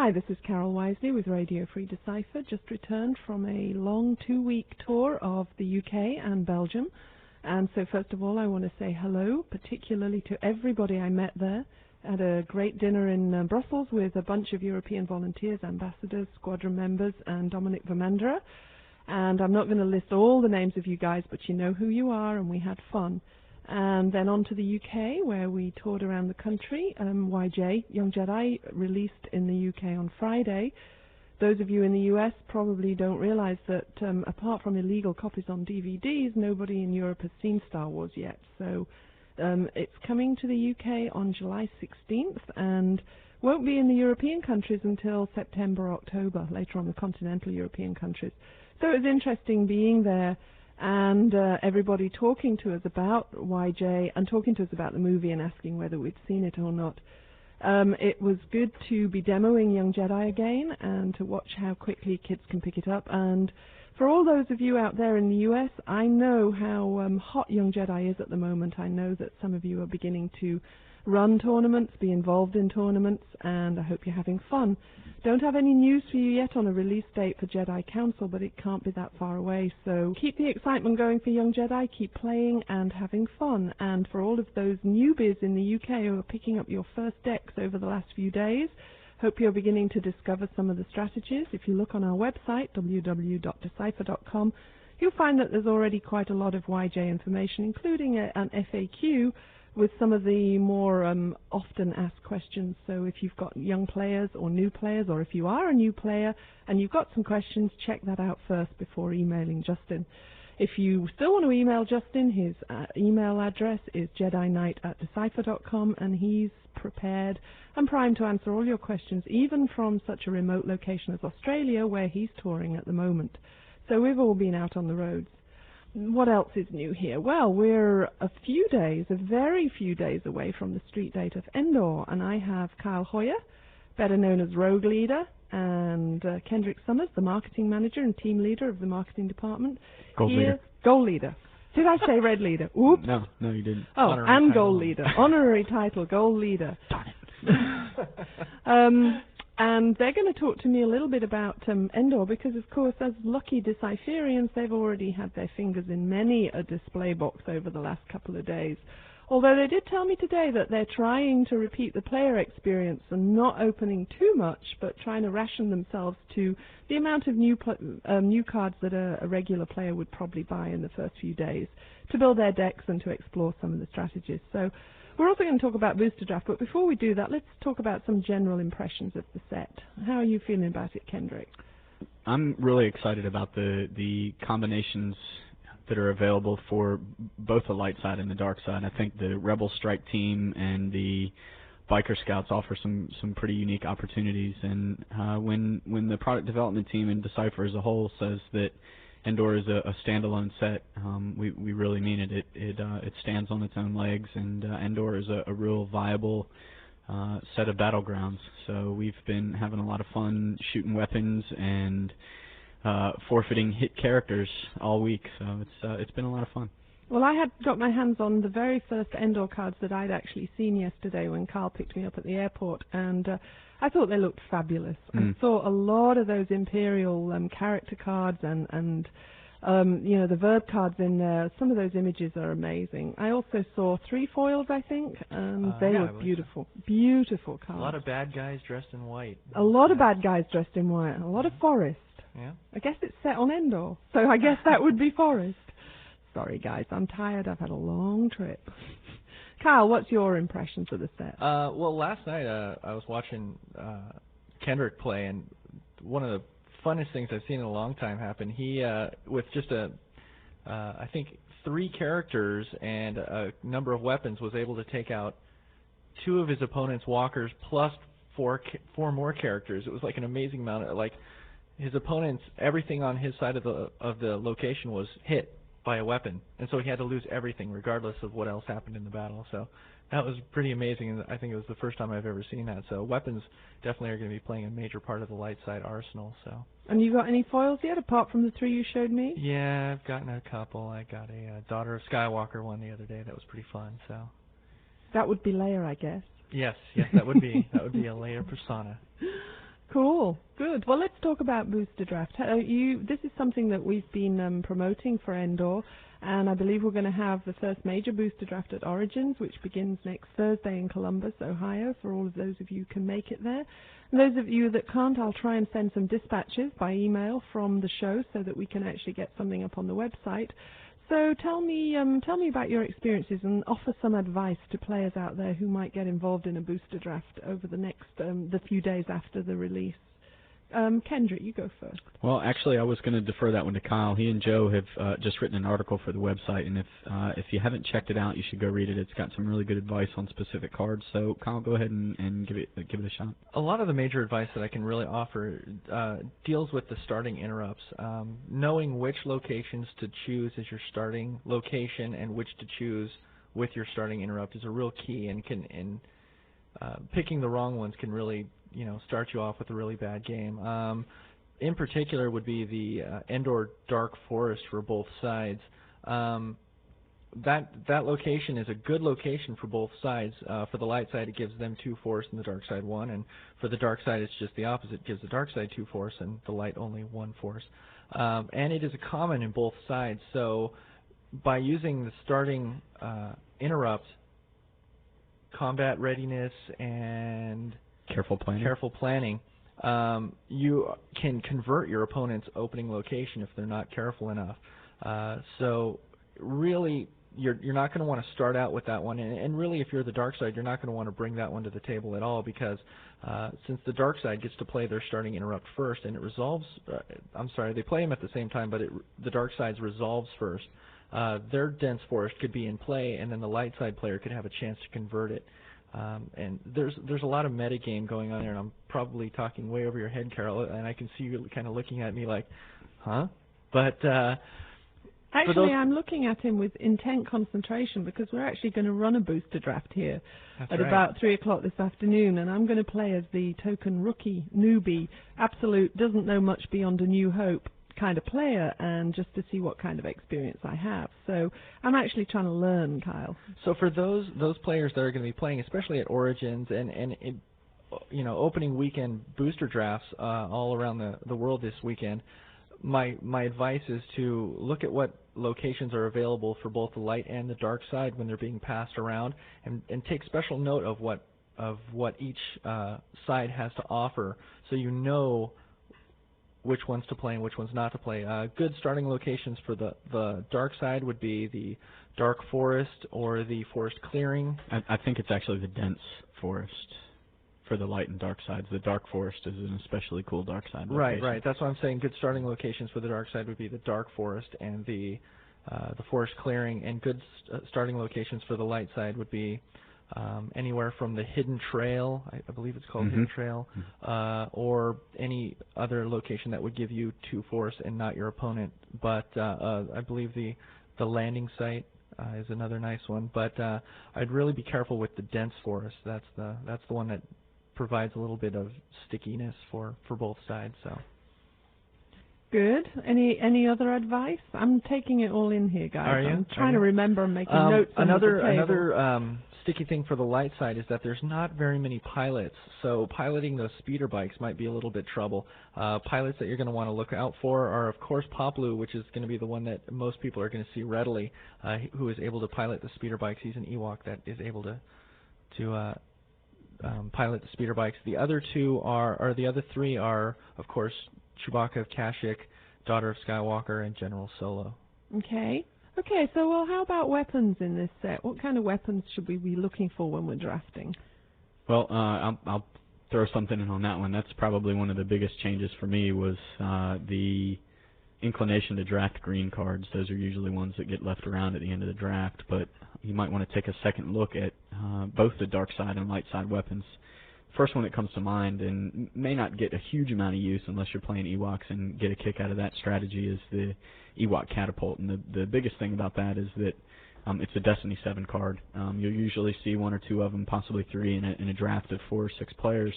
Hi, this is Carol Wisely with Radio Free Decipher, just returned from a long 2-week tour of the UK and Belgium. And so first of all, I want to say hello, particularly to everybody I met there. Had a great dinner in Brussels with a bunch of European volunteers, ambassadors, squadron members, and Dominic Vermandra. And I'm not going to list all the names of you guys, but you know who you are, and we had fun. And then on to the UK, where we toured around the country. YJ, Young Jedi, released in the UK on Friday. Those of you in the US probably don't realize that apart from illegal copies on DVDs, nobody in Europe has seen Star Wars yet. So it's coming to the UK on July 16th and won't be in the European countries until September, October, later on the continental European countries. So it was interesting being there and everybody talking to us about YJ and talking to us about the movie and asking whether we'd seen it or not. It was good to be demoing Young Jedi again and to watch how quickly kids can pick it up. And for all those of you out there in the US, I know how hot Young Jedi is at the moment. I know that some of you are beginning to run tournaments, be involved in tournaments, and I hope you're having fun. Don't have any news for you yet on a release date for Jedi Council, but it can't be that far away. So keep the excitement going for Young Jedi, keep playing and having fun. And for all of those newbies in the UK who are picking up your first decks over the last few days, hope you're beginning to discover some of the strategies. If you look on our website, www.decipher.com, you'll find that there's already quite a lot of YJ information, including an FAQ with some of the more often asked questions. So if you've got young players or new players, or if you are a new player and you've got some questions, check that out first before emailing Justin. If you still want to email Justin, his email address is jediknight@decipher.com, and he's prepared and primed to answer all your questions, even from such a remote location as Australia, where he's touring at the moment. So we've all been out on the roads. What else is new here? Well, we're a very few days away from the street date of Endor, and I have Kyle Heuer, better known as Rogue Leader, and Kendrick Summers, the marketing manager and team leader of the marketing department. Gold leader. Gold leader. Did I say red leader? Oops. No, you didn't. Oh, honorary and gold leader. Honorary title, gold leader. Darn it. And they're going to talk to me a little bit about Endor, because, of course, as lucky Decipherians, they've already had their fingers in many a display box over the last couple of days. Although they did tell me today that they're trying to repeat the player experience and not opening too much, but trying to ration themselves to the amount of new cards that a regular player would probably buy in the first few days to build their decks and to explore some of the strategies. So we're also going to talk about Booster Draft, but before we do that, let's talk about some general impressions of the set. How are you feeling about it, Kendrick? I'm really excited about the combinations that are available for both the light side and the dark side. I think the Rebel Strike team and the Biker Scouts offer some pretty unique opportunities. And when the product development team and Decipher as a whole says that Endor is a standalone set, we really mean it. It stands on its own legs, and Endor is a real viable set of battlegrounds. So we've been having a lot of fun shooting weapons and forfeiting hit characters all week. So it's been a lot of fun. Well, I had got my hands on the very first Endor cards that I'd actually seen yesterday when Carl picked me up at the airport, and I thought they looked fabulous. I saw a lot of those Imperial character cards and you know, the verb cards in there. Some of those images are amazing. I also saw 3 foils, I think, and they were beautiful. Beautiful cards. A lot of bad guys dressed in white. A lot of bad guys dressed in white. A lot of forest. Yeah. I guess it's set on Endor, so I guess that would be forest. Sorry, guys, I'm tired. I've had a long trip. Kyle, what's your impressions of the set? Well, last night I was watching Kendrick play, and one of the funnest things I've seen in a long time happen. He, with just I think 3 characters and a number of weapons, was able to take out 2 of his opponent's walkers plus 4 more characters. It was like an amazing amount of, like, his opponent's, everything on his side of the location was hit by a weapon, and so he had to lose everything regardless of what else happened in the battle. So that was pretty amazing, and I think it was the first time I've ever seen that. So weapons definitely are going to be playing a major part of the light side arsenal. So. And you got any foils yet, apart from the 3 you showed me? Yeah, I've gotten a couple. I got a Daughter of Skywalker one the other day. That was pretty fun. So. That would be Leia, I guess. Yes, that would be a Leia persona. Cool. Good. Well, let's talk about booster draft. This is something that we've been promoting for Endor, and I believe we're going to have the first major booster draft at Origins, which begins next Thursday in Columbus, Ohio, for all of those of you who can make it there. And those of you that can't, I'll try and send some dispatches by email from the show so that we can actually get something up on the website. So tell me about your experiences and offer some advice to players out there who might get involved in a booster draft over the few days after the release. Kendrick, you go first. Well, actually, I was going to defer that one to Kyle. He and Joe have just written an article for the website, and if you haven't checked it out, you should go read it. It's got some really good advice on specific cards. So, Kyle, go ahead and give it a shot. A lot of the major advice that I can really offer deals with the starting interrupts. Knowing which locations to choose as your starting location and which to choose with your starting interrupt is a real key, and picking the wrong ones can really start you off with a really bad game. In particular would be the Endor Dark Forest for both sides. That location is a good location for both sides. For the light side, it gives them 2 force and the dark side 1, and for the dark side, it's just the opposite. It gives the dark side 2 force and the light only 1 force. And it is a common in both sides, so by using the starting interrupt, combat readiness, and careful planning, you can convert your opponent's opening location if they're not careful enough. So really, you're not going to want to start out with that one, and really, if you're the dark side, you're not going to want to bring that one to the table at all, because since the dark side gets to play their starting interrupt first, and it resolves. They play them at the same time, but the dark side's resolves first. Their dense forest could be in play, and then the light side player could have a chance to convert it. And there's a lot of metagame going on there, and I'm probably talking way over your head, Carol, and I can see you kind of looking at me like, huh? But actually, I'm looking at him with intent concentration, because we're actually going to run a booster draft here about 3 o'clock this afternoon, and I'm going to play as the token rookie newbie, absolute, doesn't know much beyond a New Hope kind of player, and just to see what kind of experience I have. So I'm actually trying to learn, Kyle. So for those players that are going to be playing, especially at Origins and opening weekend booster drafts all around the world this weekend, my advice is to look at what locations are available for both the light and the dark side when they're being passed around, and take special note of what each side has to offer, so you know which ones to play and which ones not to play. Good starting locations for the dark side would be the dark forest or the forest clearing. I think it's actually the dense forest for the light and dark sides. The dark forest is an especially cool dark side location. Right. That's what I'm saying. Good starting locations for the dark side would be the dark forest and the forest clearing, and good starting locations for the light side would be anywhere from the Hidden Trail, I believe it's called Hidden Trail, or any other location that would give you 2 force and not your opponent. But I believe the landing site is another nice one. But I'd really be careful with the dense forest. That's the one that provides a little bit of stickiness for both sides. So. Good. Any other advice? I'm taking it all in here, guys. Are you? I'm trying to remember and making notes. Another sticky thing for the light side is that there's not very many pilots, so piloting those speeder bikes might be a little bit trouble. Pilots that you're going to want to look out for are, of course, Poplu, which is going to be the one that most people are going to see readily, who is able to pilot the speeder bikes. He's an Ewok that is able to pilot the speeder bikes. The other three are, of course, Chewbacca of Kashyyyk, Daughter of Skywalker, and General Solo. Okay, so how about weapons in this set? What kind of weapons should we be looking for when we're drafting? Well, I'll throw something in on that one. That's probably one of the biggest changes for me was the inclination to draft green cards. Those are usually ones that get left around at the end of the draft, but you might want to take a second look at both the dark side and light side weapons. First one that comes to mind, and may not get a huge amount of use unless you're playing Ewoks and get a kick out of that strategy, is the Ewok Catapult. And the biggest thing about that is that it's a Destiny 7 card. You'll usually see 1 or 2 of them, possibly 3 in a draft of 4 or 6 players.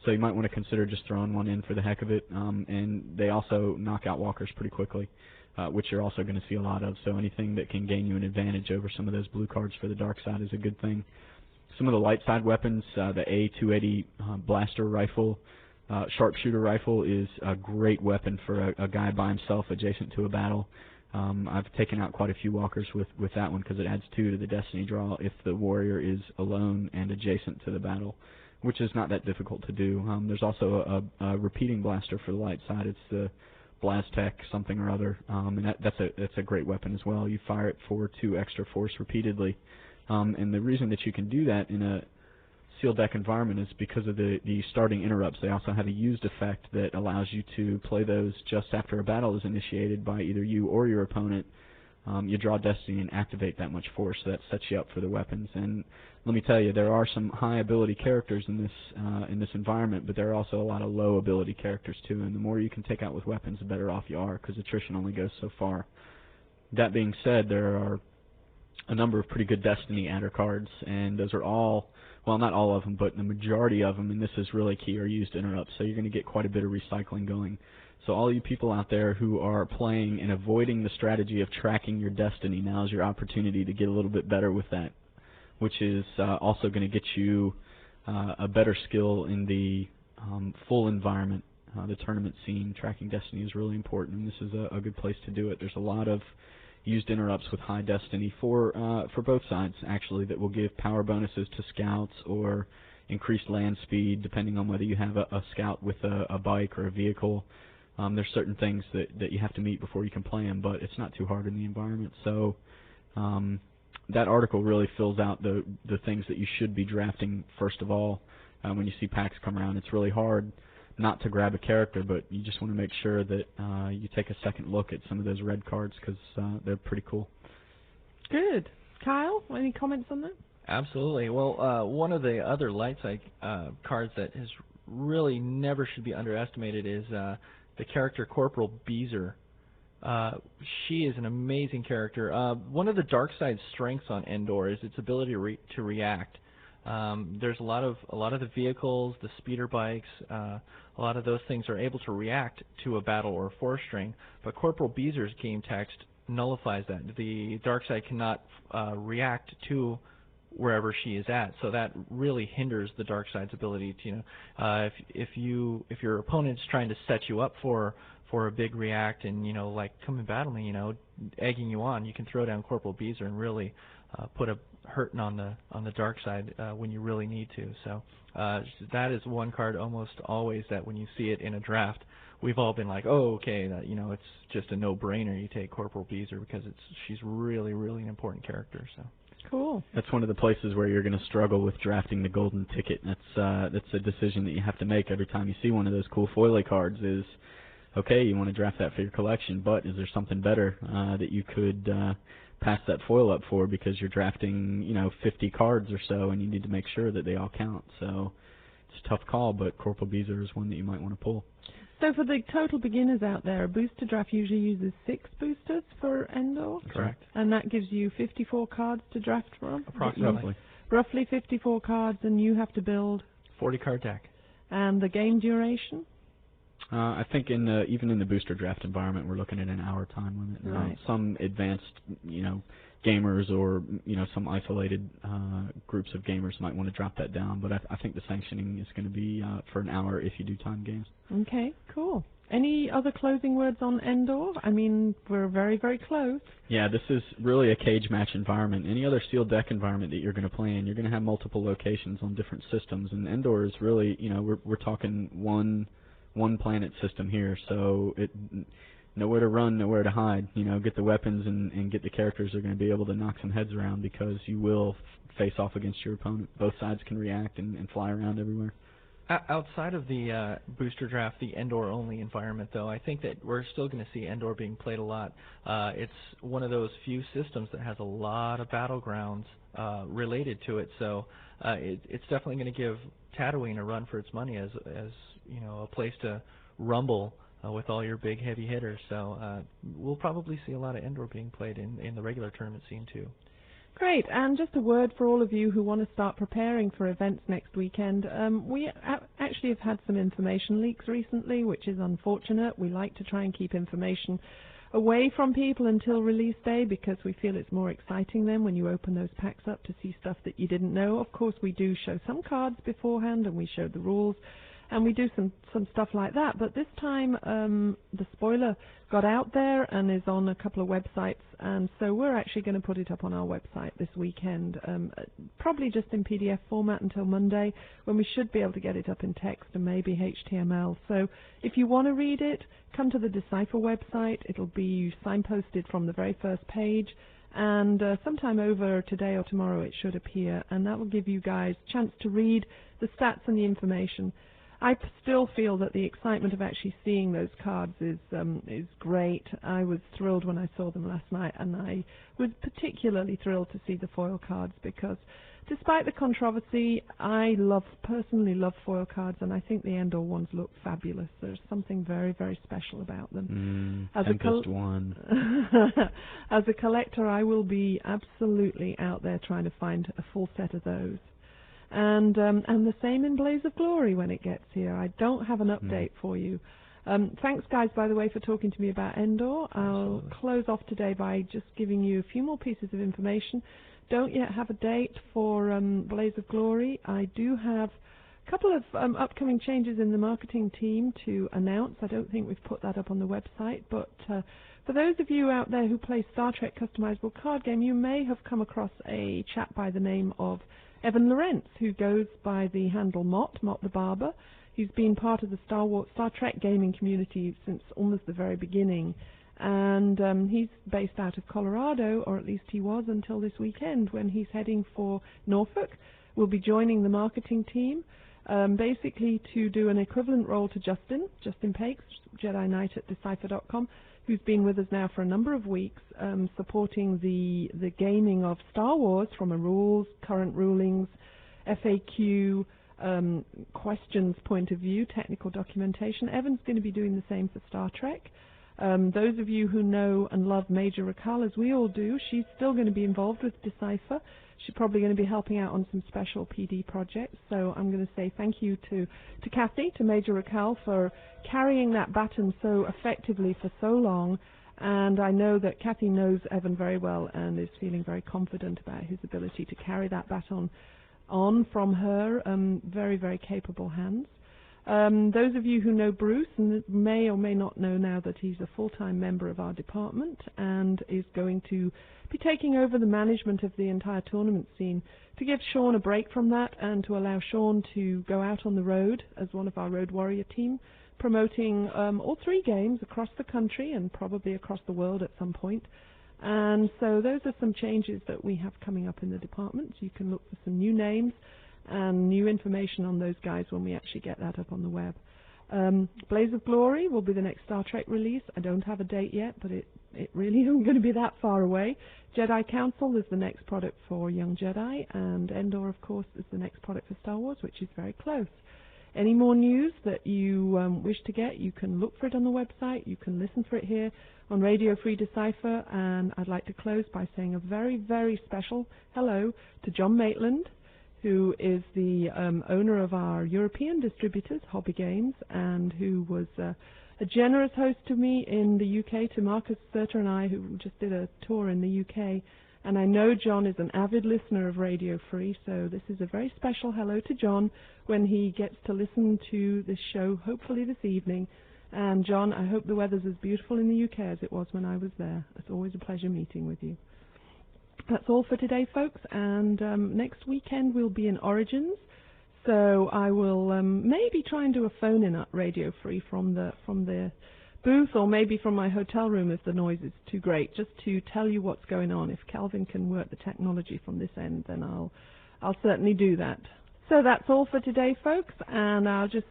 So you might want to consider just throwing one in for the heck of it. And they also knock out walkers pretty quickly, which you're also going to see a lot of. So anything that can gain you an advantage over some of those blue cards for the dark side is a good thing. Some of the light side weapons, the A280 blaster rifle, Sharpshooter rifle is a great weapon for a guy by himself adjacent to a battle. I've taken out quite a few walkers with that one because it adds 2 to the destiny draw if the warrior is alone and adjacent to the battle, which is not that difficult to do. There's also a repeating blaster for the light side. It's the Blastech something or other, and that's a great weapon as well. You fire it for 2 extra force repeatedly, and the reason that you can do that in a sealed deck environment is because of the starting interrupts. They also have a used effect that allows you to play those just after a battle is initiated by either you or your opponent. You draw destiny and activate that much force, so that sets you up for the weapons. And let me tell you, there are some high ability characters in this environment, but there are also a lot of low ability characters too. And the more you can take out with weapons, the better off you are, because attrition only goes so far. That being said, there are a number of pretty good destiny adder cards, and those are all, well, not all of them, but the majority of them, and this is really key, are used interrupts. So you're going to get quite a bit of recycling going. So all you people out there who are playing and avoiding the strategy of tracking your destiny, now is your opportunity to get a little bit better with that, which is also going to get you a better skill in the full environment, the tournament scene. Tracking destiny is really important, and this is a good place to do it. There's a lot of used interrupts with high destiny for both sides, actually, that will give power bonuses to scouts or increased land speed, depending on whether you have a scout with a bike or a vehicle. There's certain things that you have to meet before you can play them, but it's not too hard in the environment. So that article really fills out the things that you should be drafting first of all. When you see packs come around, it's really hard not to grab a character, but you just want to make sure that you take a second look at some of those red cards because they're pretty cool. Good. Kyle, any comments on that? Absolutely. Well, one of the other light side cards that is really never should be underestimated is the character Corporal Beezer. She is an amazing character. One of the dark side strengths on Endor is its ability to react. There's a lot of the vehicles, the speeder bikes, a lot of those things are able to react to a battle or a force string, but Corporal Beezer's game text nullifies that. The dark side cannot react to wherever she is at, so that really hinders the dark side's ability to, if your opponent's trying to set you up for a big react and like come and battle me, egging you on, you can throw down Corporal Beezer and really put a hurting on the dark side when you really need to. So that is one card almost always that when you see it in a draft, we've all been like, oh, okay, that, it's just a no-brainer. You take Corporal Beezer because she's really, really an important character. So. Cool. That's one of the places where you're going to struggle with drafting the golden ticket. That's a decision that you have to make every time you see one of those cool foily cards. Is okay, you want to draft that for your collection, but is there something better that you could pass that foil up for because you're drafting 50 cards or so, and you need to make sure that they all count. So it's a tough call, but Corporal Beezer is one that you might want to pull. So for the total beginners out there, a booster draft usually uses 6 boosters for Endor? Correct. And that gives you 54 cards to draft from? Approximately. Roughly 54 cards, and you have to build? 40 card deck. And the game duration? I think even in the booster draft environment, we're looking at an hour time limit. Right. Some advanced, gamers or some isolated groups of gamers might want to drop that down, but I think the sanctioning is going to be for an hour if you do time games. Okay, cool. Any other closing words on Endor? I mean, we're very, very close. Yeah, this is really a cage match environment. Any other sealed deck environment that you're going to play in, you're going to have multiple locations on different systems, and Endor is really, we're talking one planet system here, so nowhere to run, nowhere to hide. Get the weapons and get the characters that are going to be able to knock some heads around because you will face off against your opponent. Both sides can react and fly around everywhere. Outside of the booster draft, the Endor-only environment, though, I think that we're still going to see Endor being played a lot. It's one of those few systems that has a lot of battlegrounds related to it, so it's definitely going to give Tatooine a run for its money as a place to rumble with all your big heavy hitters. So we'll probably see a lot of Endor being played in the regular tournament scene too. Great, and just a word for all of you who want to start preparing for events next weekend. We actually have had some information leaks recently, which is unfortunate. We like to try and keep information away from people until release day because we feel it's more exciting then when you open those packs up to see stuff that you didn't know. Of course, we do show some cards beforehand and we show the rules. and we do some stuff like that. But this time, the spoiler got out there and is on a couple of websites, and so we're actually going to put it up on our website this weekend, probably just in PDF format until Monday, when we should be able to get it up in text and maybe HTML. So if you want to read it, come to the Decipher website. It'll be signposted from the very first page, and sometime over today or tomorrow it should appear, and that will give you guys a chance to read the stats and the information. I still feel that the excitement of actually seeing those cards is great. I was thrilled when I saw them last night, and I was particularly thrilled to see the foil cards because despite the controversy, I personally love foil cards, and I think the Endor ones look fabulous. There's something very, very special about them. Tempest one. As a collector, I will be absolutely out there trying to find a full set of those. And the same in Blaze of Glory when it gets here. I don't have an update for you. Thanks, guys, by the way, for talking to me about Endor. I'll close off today by just giving you a few more pieces of information. Don't yet have a date for Blaze of Glory. I do have a couple of upcoming changes in the marketing team to announce. I don't think we've put that up on the website, but for those of you out there who play Star Trek customizable card game, you may have come across a chap by the name of Evan Lawrence, who goes by the handle Mott the Barber. He's been part of the Star Trek gaming community since almost the very beginning, and he's based out of Colorado, or at least he was until this weekend when he's heading for Norfolk. We'll be joining the marketing team, basically to do an equivalent role to Justin Pakes, Jedi Knight at Decipher.com, who's been with us now for a number of weeks, supporting the gaming of Star Wars from a rules, current rulings, FAQ, questions point of view, technical documentation. Evan's going to be doing the same for Star Trek. Those of you who know and love Major Raquel, as we all do, she's still going to be involved with Decipher. She's probably going to be helping out on some special PD projects. So I'm going to say thank you to Kathy, to Major Raquel, for carrying that baton so effectively for so long. And I know that Kathy knows Evan very well and is feeling very confident about his ability to carry that baton on from her very, very capable hands. Those of you who know Bruce may or may not know now that he's a full-time member of our department and is going to be taking over the management of the entire tournament scene to give Sean a break from that and to allow Sean to go out on the road as one of our Road Warrior team, promoting all three games across the country and probably across the world at some point. And so those are some changes that we have coming up in the department. You can look for some new names and new information on those guys when we actually get that up on the web. Blaze of Glory will be the next Star Trek release. I don't have a date yet, but it really isn't going to be that far away. Jedi Council is the next product for Young Jedi, and Endor, of course, is the next product for Star Wars, which is very close. Any more news that you wish to get, you can look for it on the website. You can listen for it here on Radio Free Decipher, and I'd like to close by saying a very, very special hello to John Maitland, who is the owner of our European distributors, Hobby Games, and who was a generous host to me in the UK, to Marcus Serter and I, who just did a tour in the UK. And I know John is an avid listener of Radio Free, so this is a very special hello to John when he gets to listen to this show, hopefully this evening. And John, I hope the weather's as beautiful in the UK as it was when I was there. It's always a pleasure meeting with you. That's all for today, folks, and next weekend we'll be in Origins, so I will maybe try and do a phone-in at Radio Free from the booth, or maybe from my hotel room if the noise is too great, just to tell you what's going on. If Calvin can work the technology from this end, then I'll certainly do that. So that's all for today, folks, and I'll just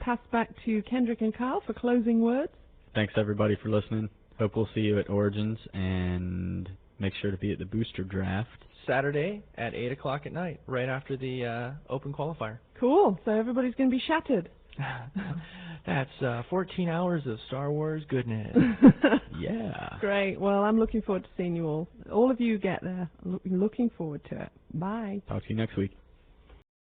pass back to Kendrick and Kyle for closing words. Thanks, everybody, for listening. Hope we'll see you at Origins, and make sure to be at the booster draft. Saturday at 8 o'clock at night, right after the open qualifier. Cool. So everybody's going to be shattered. That's 14 hours of Star Wars goodness. Yeah. Great. Well, I'm looking forward to seeing you all. All of you get there. I'm looking forward to it. Bye. Talk to you next week.